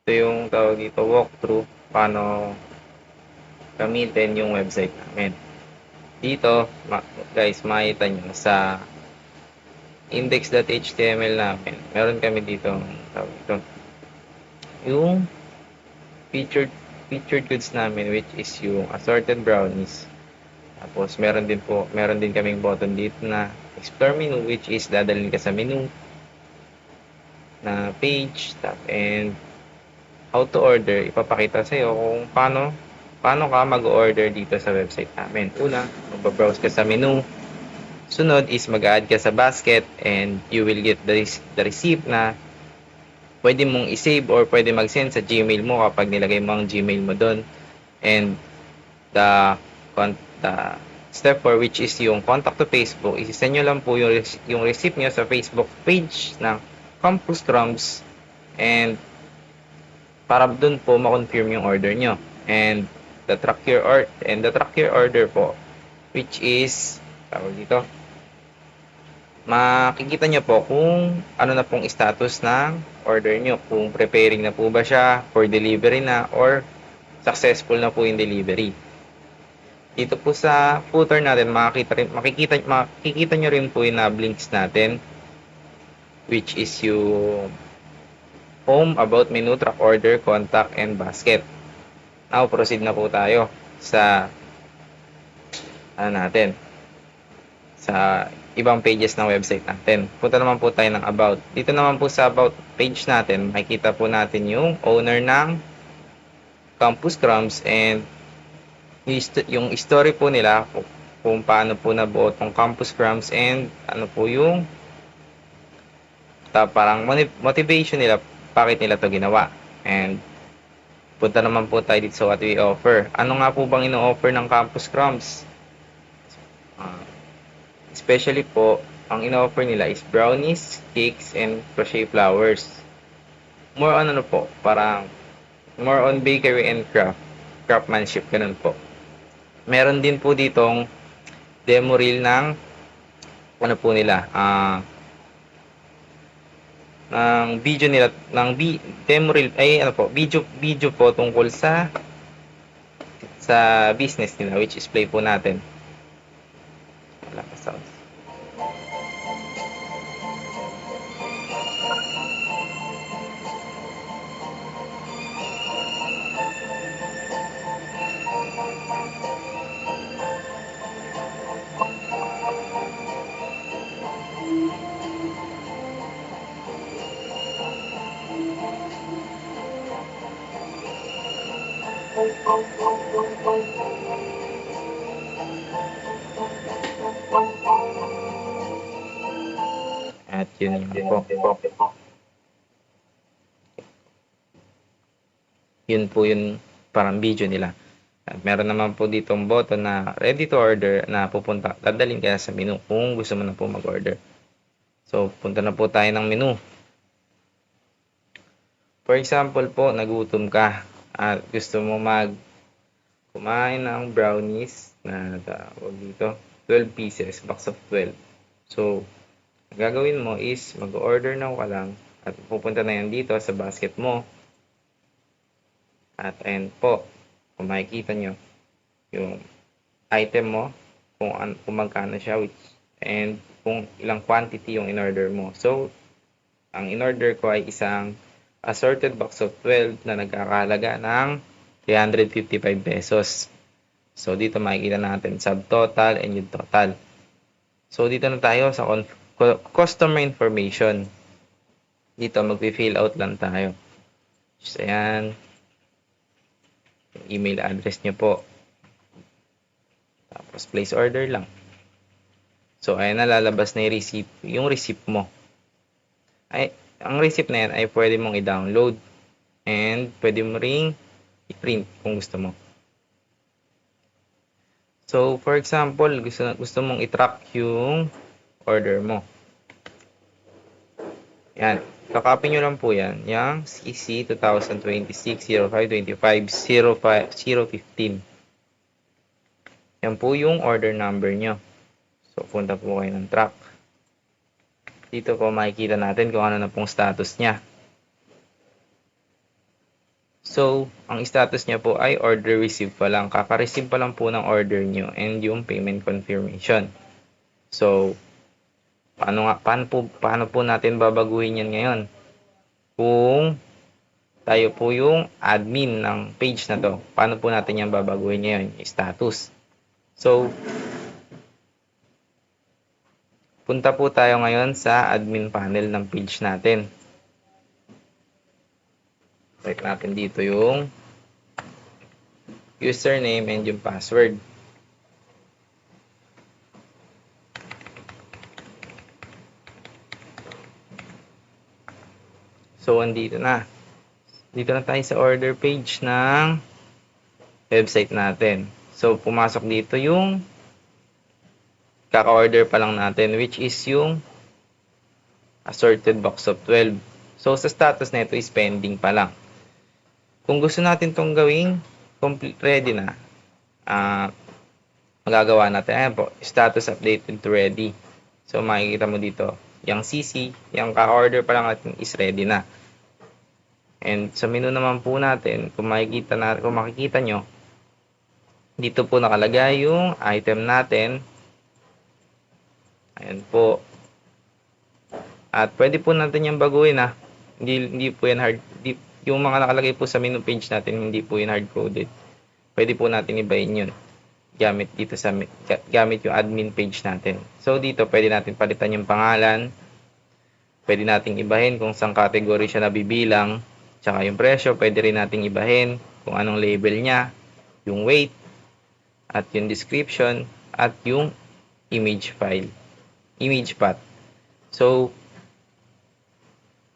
Ito yung tawag dito, walkthrough, paano gamitin yung website namin. Dito, guys, makita nyo sa index.html namin, meron kami dito, tawag dito, yung featured featured goods namin, which is yung assorted brownies. Tapos meron din kaming button dito na explore menu, which is dadalhin ka sa menu na page, and how to order, ipapakita sa iyo kung paano ka mag-order dito sa website namin. Una, magbabrowse ka sa menu. Sunod is mag-add ka sa basket, and you will get the receipt na pwede mong i-save or pwede mag-send sa Gmail mo kapag nilagay mo ang Gmail mo doon. And the step 4, which is yung contact to Facebook, isisend nyo lang po yung receipt nyo sa Facebook page ng Campus Crumbs, and para dun po ma-confirm yung order nyo. And the track your order po, which is tawag dito, makikita nyo po kung ano na pong status ng order nyo, kung preparing na po ba siya for delivery na or successful na po yung delivery. Dito po sa footer natin, makikita nyo rin po yung links natin, which is yung home, about, menu, track order, contact, and basket. Now, proceed na po tayo sa natin, sa ibang pages ng website natin. Punta naman po tayo ng about. Dito naman po sa about page natin, makikita po natin yung owner ng Campus Crumbs and yung story po nila, kung paano po nabuo tong Campus Crumbs, and ano po yung parang motivation nila, bakit nila to ginawa. And punta naman po tayo dito sa what we offer. Ano nga po bang ino-offer ng Campus Crumbs? Especially po, ang ino-offer nila is brownies, cakes, and crochet flowers. More on ano po, parang more on bakery and craftsmanship, ganun po. Meron din po ditong demo reel ng ano po nila, ng video nila, demo reel, ay ano po, video po tungkol sa business nila, which is play po natin. Wala pa sounds. At yun po. Yun po yung parang video nila. At meron naman po ditong button na ready to order na dadalhin ka sa menu kung gusto mo na po mag-order. So, punta na po tayo ng menu. For example po, nagutom ka at gusto mo kumain ng brownies na tawag dito, 12 pieces, box of 12. So, ang gagawin mo is mag-order na ka lang at pupunta na yan dito sa basket mo. At ayan po, kung makikita nyo yung item mo, kung magkano siya, and kung ilang quantity yung in-order mo. So, ang in-order ko ay isang assorted box of 12 na nagkakahalaga ng 355 pesos. So, dito makikita natin subtotal and yung total. So, dito na tayo sa customer information. Dito, mag-fill out lang tayo. So, ayan. Yung email address nyo po. Tapos, place order lang. So, ayan na, lalabas na yung receipt mo. Ang receipt na yan ay pwede mong i-download and pwede mo ring i-print kung gusto mo. So, for example, gusto mong i-track yung order mo. Yan. Kakopy nyo lang po yan. Yung CC 2026-0525-015. Yan po yung order number nyo. So, punta po kayo ng track. Dito po makikita natin kung ano na pong status niya. So, ang status niya po ay order received pa lang. Kaka-receive pa lang po ng order nyo and yung payment confirmation. So, paano po natin babaguhin yan ngayon? Kung tayo po yung admin ng page na to, paano po natin yan babaguhin ngayon? Status. So, punta po tayo ngayon sa admin panel ng page natin. Type natin dito yung username and yung password. So, andito na. Dito na tayo sa order page ng website natin. So, pumasok dito yung kaka-order pa lang natin, which is yung assorted box of 12. So, sa status nito is pending pa lang. Kung gusto natin itong gawing complete ready na, magagawa natin. Ayan po, status updated to ready. So, makikita mo dito, yung CC, yung ka-order pa lang natin is ready na. And sa menu naman po natin, kung makikita nyo, dito po nakalagay yung item natin. Ayan po. At pwede po natin yung baguhin ha. Hindi po yan yung mga nakalagay po sa menu page natin, hindi po yan hard-coded. Pwede po natin ibahin yun. Gamit yung admin page natin. So dito, pwede natin palitan yung pangalan. Pwede natin ibahin kung saan category siya nabibilang. Tsaka yung presyo, pwede rin natin ibahin kung anong label niya, yung weight, at yung description, at yung image path. So,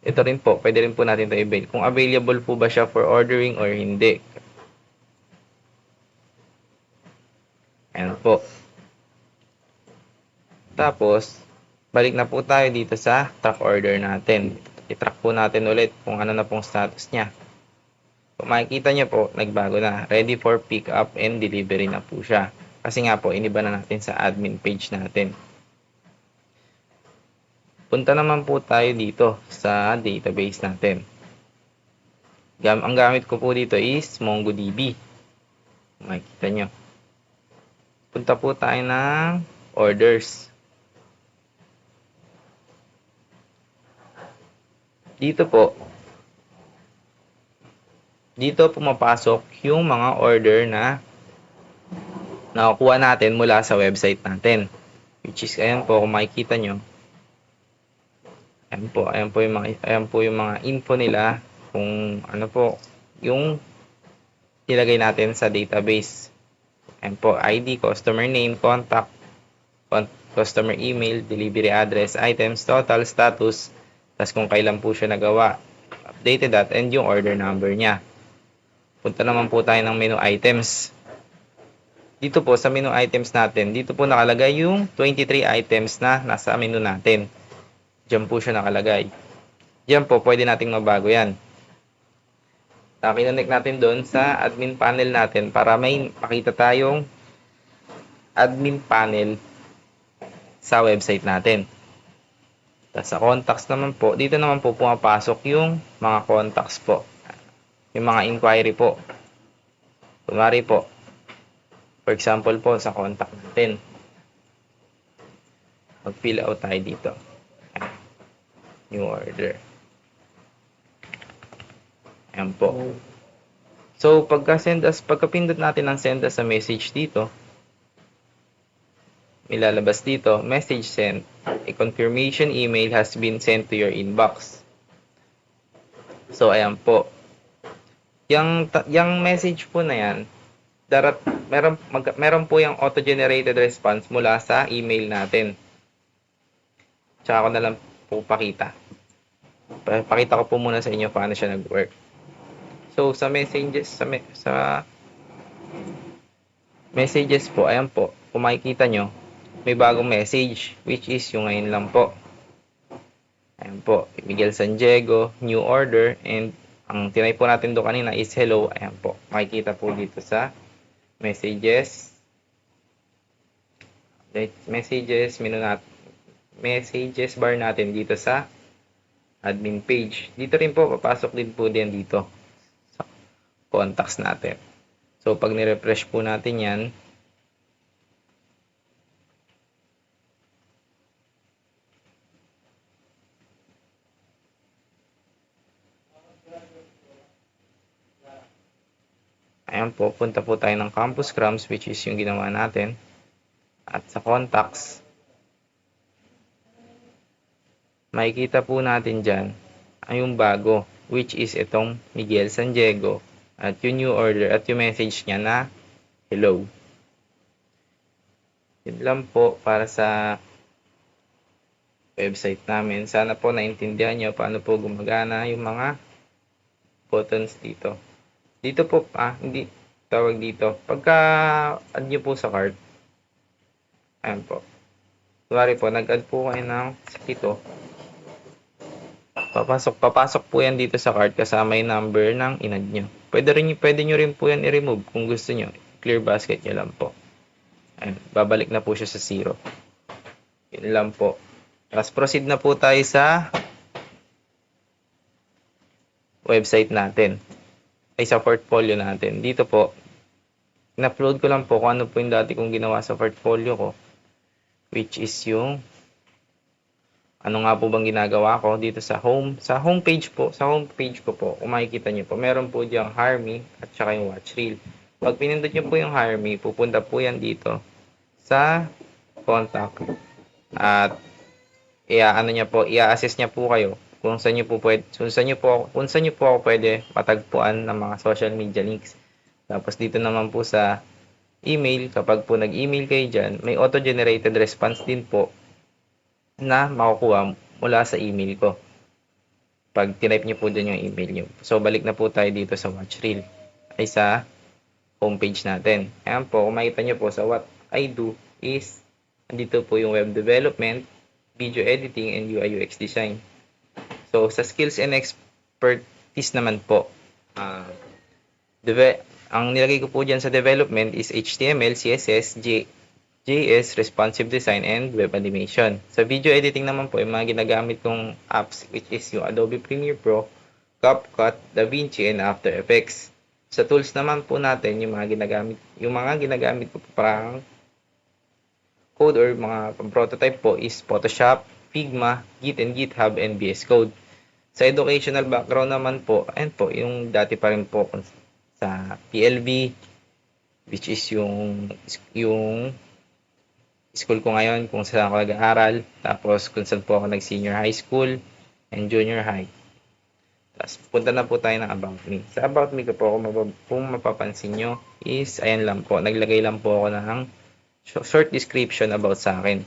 ito rin po, pwede rin po natin ito i-bail. Kung available po ba siya for ordering or hindi. Ayan po. Tapos, balik na po tayo dito sa track order natin. I-track po natin ulit kung ano na pong status niya. Kung makikita niyo po, nagbago na. Ready for pick up and delivery na po siya. Kasi nga po, iniba na natin sa admin page natin. Punta naman po tayo dito sa database natin. Ang gamit ko po dito is MongoDB. Makikita nyo. Punta po tayo ng orders. Dito pumapasok yung mga order na nakukuha natin mula sa website natin. Which is, ayan po, kung makikita nyo. Ayan po yung mga info nila kung ano po yung nilagay natin sa database. Ayan po, ID, customer name, contact, customer email, delivery address, items, total, status, tas kung kailan po siya nagawa, updated that, and yung order number niya. Punta naman po tayo ng menu items. Dito po sa menu items natin, dito po nakalagay yung 23 items na nasa menu natin. Diyan po siya nakalagay. Diyan po, pwede nating mabago yan. Kinonect natin doon sa admin panel natin para may makita tayong admin panel sa website natin. Tapos sa contacts naman po, dito naman po pumapasok yung mga contacts po. Yung mga inquiry po. Kunwari po, for example po sa contact natin. Mag-fill out tayo dito. New order. Ayan po. So, pagka-pindot natin ng send as a message dito, ilalabas dito, message sent. A confirmation email has been sent to your inbox. So, ayan po. Yung message po na yan, meron po yung auto-generated response mula sa email natin. Tsaka ko na lang po pakita. Pakita ko po muna sa inyo paano siya nag-work. So, sa messages, sa messages po, ayan po, kung makikita nyo, may bagong message, which is yung ngayon lang po. Ayan po, Miguel San Diego, new order, and ang tinay po natin doon kanina is hello. Ayan po, makikita po dito sa messages. Messages bar natin dito sa admin page. Dito rin po, papasok din po din dito. contacts natin. So, pag nirefresh po natin yan, ayan po, punta po tayo ng Campus Crumbs, which is yung ginawa natin. At sa contacts, makikita po natin dyan ay yung bago, which is itong Miguel San Diego. At yung new order at yung message niya na hello. Yun lang po para sa website namin. Sana po naintindihan nyo paano po gumagana yung mga buttons dito. Dito po, hindi tawag dito. Pagka add nyo po sa cart, ayan po. Sorry po, nag-add po kayo ng ito. Papasok po yan dito sa cart kasama yung number ng inad nyo. Pwede nyo rin po yan i-remove kung gusto nyo. Clear basket nyo lang po. Ayan, babalik na po siya sa 0. Yun lang po. Tapos proceed na po tayo sa website natin. Ay sa portfolio natin. Dito po, in-upload ko lang po kung ano po yung dati kong ginawa sa portfolio ko. Which is yung ano nga po bang ginagawa ko dito sa homepage po. Sa homepage ko po, kung makikita nyo po, meron po diyang Hire Me at saka yung Watch Reel. Pag pinindot nyo po yung Hire Me, pupunta po yan dito sa contact. At i-assess niya po kayo kung saan niyo po ako pwede matagpuan ng mga social media links. Tapos dito naman po sa email, kapag po nag-email kayo dyan, may auto-generated response din po na makukuha mula sa email ko. Pag tinype nyo po dyan yung email nyo. So, balik na po tayo dito sa Watch Reel. Ay sa homepage natin. Ayan po, kung makita nyo po sa what I do is, dito po yung web development, video editing, and UI UX design. So, sa skills and expertise naman po, ang nilagay ko po dyan sa development is HTML, CSS, JS, responsive design, and web animation. Sa video editing naman po, yung mga ginagamit kong apps, which is yung Adobe Premiere Pro, CapCut, DaVinci, and After Effects. Sa tools naman po natin, yung mga ginagamit ko parang code or mga prototype po is Photoshop, Figma, Git and GitHub, and VS Code. Sa educational background naman po, ayan po, yung dati pa rin po sa PLB, which is yung school ko ngayon, kung saan ako nag-aaral. Tapos kung saan po ako nag-senior high school and junior high. Tapos punta na po tayo ng About Me. Sa About Me ko po, kung mapapansin nyo, is ayan lang po, naglagay lang po ako ng short description about sa akin.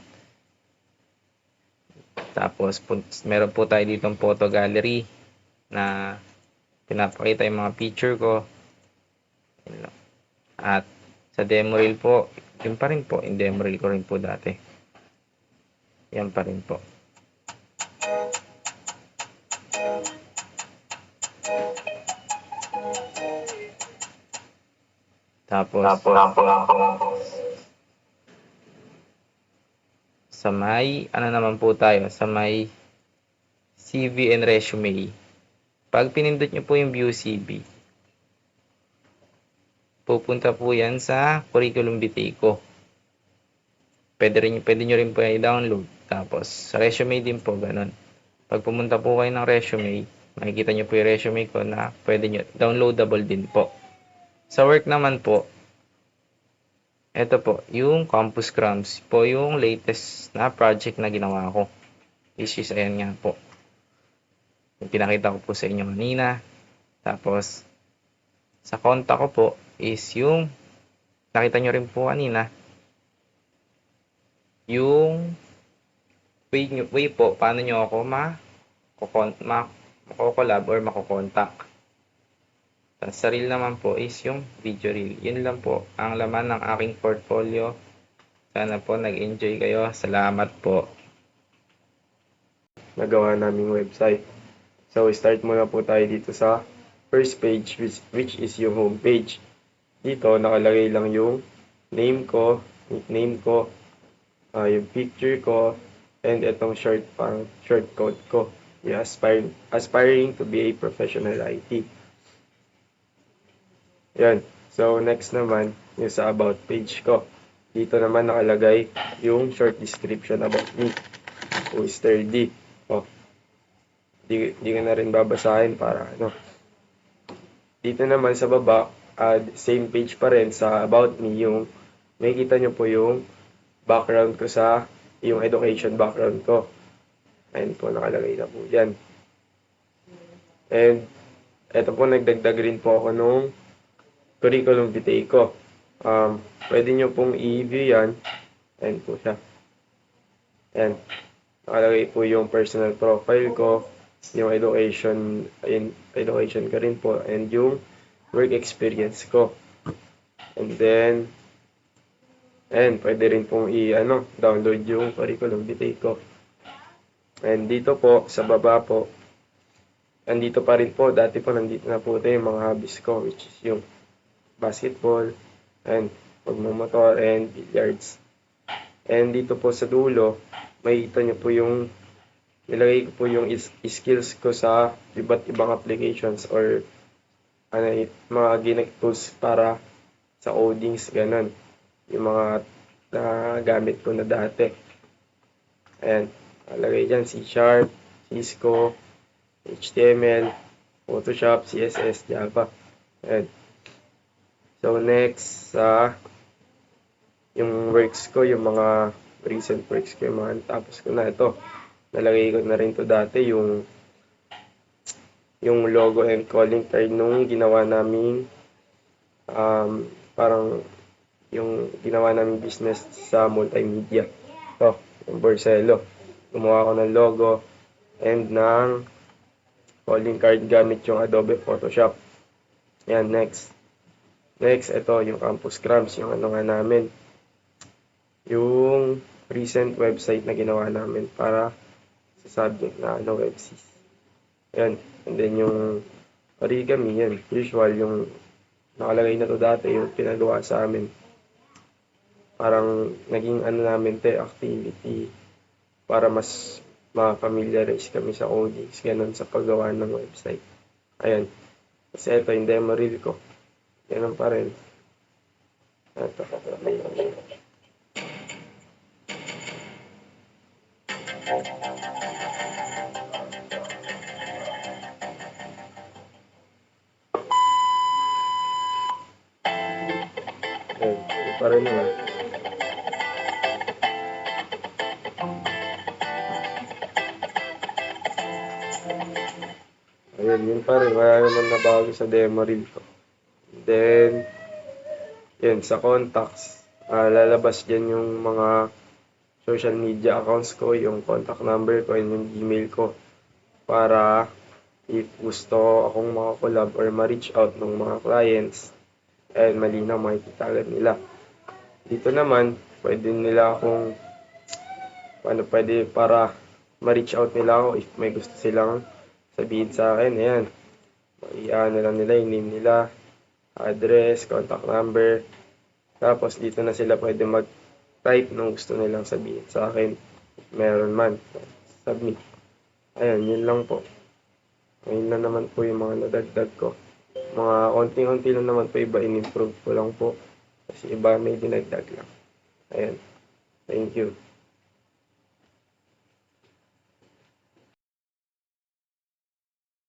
Tapos meron po tayo ditong photo gallery na pinapakita yung mga picture ko. At sa demo reel po, yun pa rin po, yung demo reel ko rin po dati. Yan pa rin po. Tapos sa may, naman po tayo, sa may CV and resume. Pag pinindot nyo po yung view CV, pupunta po yan sa curriculum vitae ko. Pwede nyo rin po i-download. Tapos, sa resume din po, ganun. Pag pumunta po kayo ng resume, makikita nyo po yung resume ko na pwede nyo, downloadable din po. Sa work naman po, ito po, yung Campus Crumbs po yung latest na project na ginawa ko. Is ayan nga po. Yung pinakita ko po sa inyo kanina. Tapos, sa contact ko po is yung, nakita nyo rin po kanina, yung way po, paano nyo ako makokolab or makokontak. Sa reel naman po is yung video reel. Yun lang po ang laman ng aking portfolio. Sana po nag-enjoy kayo. Salamat po. Nagawa naming website. So, start muna po tayo dito sa first page, which is yung home page. Dito, nakalagay lang yung name ko, nickname ko, yung picture ko, and itong short code ko. Yeah, aspiring to be a professional IT. Yan. So, next naman, yung sa about page ko. Dito naman nakalagay yung short description about me. Who is 30. Oh, di ko na rin babasahin para ano. Dito naman sa baba, same page pa rin sa about me, yung makikita nyo po yung background ko yung education background ko. Ayun po, nakalagay na po yan. And, eto po, nagdagdag rin po ako nung curriculum vitae ko. Pwede nyo pong i-view yan. Ayun po siya. Ayan. Nakalagay po yung personal profile ko, yung education ko rin po, and yung work experience ko. And then, and pwede rin pong download yung curriculum vitae ko. And dito po, sa baba po, andito pa rin po, dati po nandito na po ito yung mga hobbies ko, which is yung basketball, and pagmumotor, and billiards. And dito po sa dulo, makikita nyo po yung, nilagay ko po yung skills ko sa iba't ibang applications or mga ginag tools para sa codings, ganun. Yung mga gamit ko na dati. Ayan, nalagay dyan C#, Cisco, HTML, Photoshop, CSS, Java. Ayan. So, next, yung works ko, yung mga recent works ko, yung mga tapos ko na ito. Nalagay ko na rin to dati, yung logo and calling card nung ginawa namin, parang yung ginawa namin business sa multimedia. Ito, yung Borsello. Gumawa ko ng logo and ng calling card gamit yung Adobe Photoshop. Yan, next. Next, ito, yung Campus Cramps, yung nga namin. Yung recent website na ginawa namin para sa subject na websis. Yan. And then yung origami, yan. Usual, yung nakalagay na to dati, yung pinagawa sa amin. Parang naging namin activity para mas ma-familiarize kami sa codings, ganun sa paggawa ng website. Ayan. Kasi ito, yung demo reel ko. Ganun pa rin. Ito. Ayan. Pa rin naman. Ayun, yun pa rin. Wala naman nabago sa demo reel ko. Then, yun, sa contacts, lalabas dyan yung mga social media accounts ko, yung contact number ko, and yung email ko. Para if gusto akong makakolab or ma-reach out ng mga clients, and malinaw makikita agad nila. Dito naman, pwede nila akong, pwede para ma-reach out nila ako if may gusto silang sabihin sa akin. Ayan, i-ano lang nila yung name nila, address, contact number. Tapos dito na sila pwede mag-type ng gusto nilang sabihin sa akin. Meron man. Submit. Ayan, yun lang po. Ngayon na naman po yung mga nadagdag ko. Mga konti-konti lang naman po, iba in-improve ko lang po. Kasi iba may dinagdag lang. Ayan. Thank you.